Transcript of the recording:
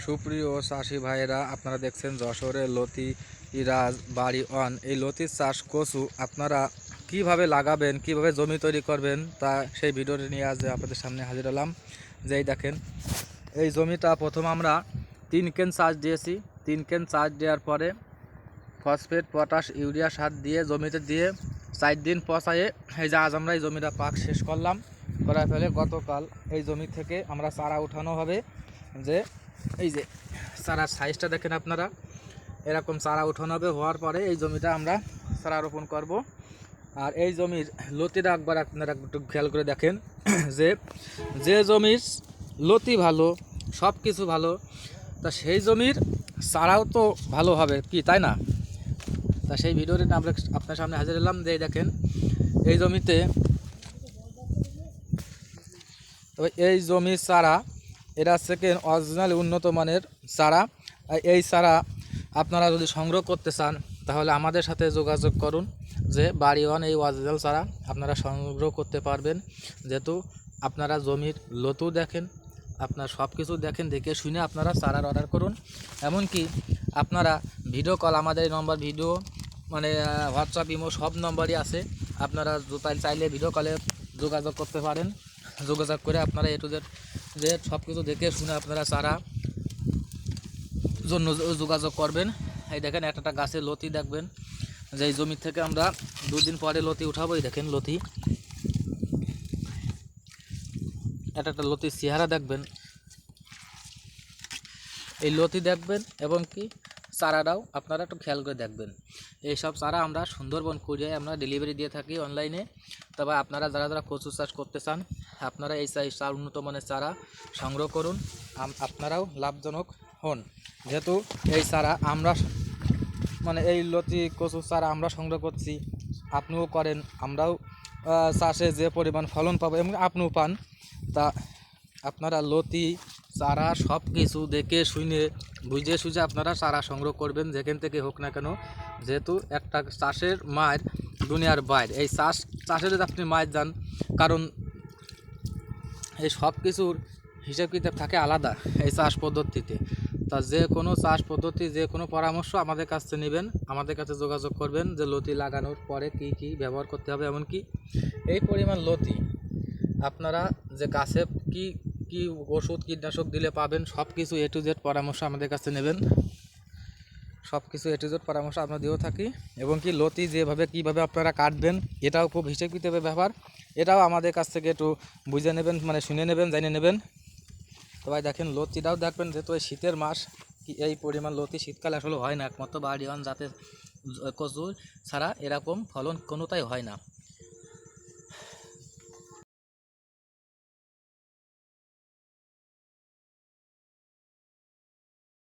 সুপ্রিয় চাষি ভাইয়েরা, আপনারা দেখছেন যশোরের লতি রাজ বাড়ি অন। এই লতির চাষ কচু আপনারা কিভাবে লাগাবেন, কিভাবে জমি তৈরি করবেন, তা সেই ভিডিওটি নিয়ে আজ আপনাদের সামনে হাজির হলাম। যেই দেখেন, এই জমিটা প্রথম আমরা 3 কেন চাষ দিয়েছি। 3 কেন চাষ দেওয়ার পরে ফসফেট, পটাশ, ইউরিয়া সার দিয়ে জমিতে দিয়ে 4 দিন পচায়ে এই যে আজ আমরা এই জমিটা পাক শেষ করলাম। করার ফলে গতকাল এই জমি থেকে আমরা চারা উঠানো হবে। যে এই যে চারার সাইজটা দেখেন আপনারা, এরকম চারা উঠানো হবে। হওয়ার পরে এই জমিটা আমরা চারা রোপণ করব। আর এই জমির লতিটা একবার আপনারা একটু খেয়াল করে দেখেন যে যে জমির লতি ভালো, সব কিছু ভালো, তা সেই জমির চারাও তো ভালো হবে কি, তাই না? তা সেই ভিডিওটি আমরা আপনার সামনে হাজির হলাম। যে দেখেন এই জমিতে, তবে এই জমির চারা এটা সেকেন্ড অরিজিনাল উন্নত মানের চারা। এই চারা আপনারা যদি সংগ্রহ করতে চান তাহলে আমাদের সাথে যোগাযোগ করুন। যে বাড়ি ওয়ান এই অরিজিনাল চারা আপনারা সংগ্রহ করতে পারবেন। যেহেতু আপনারা জমির লতু দেখেন, আপনার সব কিছু দেখেন, দেখে শুনে আপনারা চারার অর্ডার করুন। এমনকি আপনারা ভিডিও কল, আমাদের এই নম্বর ভিডিও মানে হোয়াটসঅ্যাপ, ইমো সব নম্বরই আছে। আপনারা চাইলে ভিডিও কলে যোগাযোগ করতে পারেন। যোগাযোগ করে আপনারা এ টু জেড সব কিছু দেখে শুনে আপনারা চারা জন্য যোগাযোগ করবেন। এই দেখেন একটা গাছে লতি দেখবেন, যে এই জমি থেকে আমরা 2 দিন পরে লতি উঠাবো। এই দেখেন লতি, একটা লতির চেহারা দেখবেন, এই লতি দেখবেন এবং কি চারাটাও আপনারা একটু খেয়াল করে দেখবেন। এই সব চারা আমরা সুন্দরবন কুরিয়ায় আমরা ডেলিভারি দিয়ে থাকি অনলাইনে। তবে আপনারা যারা কচু চাষ করতে চান আপনারা এই উন্নত মানের চারা সংগ্রহ করুন, আপনারাও লাভজনক হন। যেহেতু এই চারা আমরা মানে এই লতি কচু চারা আমরা সংগ্রহ করছি, আপনিও করেন, আমরাও চাষে যে পরিমাণ ফলন পাবো এবং আপনিও পান। তা আপনারা লতি চারা সব কিছু দেখে শুনে বুঝে সুঝে আপনারা চারা সংগ্রহ করবেন, যেখান থেকে হোক না কেন। যেহেতু একটা চাষের মায়ের দুনিয়ার বাইরে, এই চাষে যদি আপনি মায়ের যান, কারণ এই সব কিছুর হিসাব কিতাব থাকে আলাদা এই চাষ পদ্ধতিতে। তা যে কোনো চাষ পদ্ধতি, যে কোনো পরামর্শ আমাদের কাছ থেকে নেবেন, আমাদের কাছে যোগাযোগ করবেন যে লতি লাগানোর পরে কি কি ব্যবহার করতে হবে। এমনকি এই পরিমাণ লতি আপনারা যে গাছে কি কি ওষুধ কীটনাশক দিলে পাবেন, সব কিছু এ টু জেড পরামর্শ আমাদের কাছে নেবেন। সব কিছু এ টু জেড পরামর্শ আমরা দিয়েও থাকি। এবং কি লতি যেভাবে কীভাবে আপনারা কাটবেন, এটাও খুব হিসেব কিতাবের ব্যাপার। এটাও আমাদের কাছ থেকে একটু বুঝে নেবেন, মানে শুনে নেবেন, জানিয়ে নেবেন। তো ভাই দেখেন লতিটাও দেখবেন, যেহেতু এই শীতের মাস, এই পরিমাণ লতি শীতকালে আসলে হয় না। একমাত্র বাড়ি ওয়ান জাতের কচু ছাড়া এরকম ফলন কোনোটাই হয় না।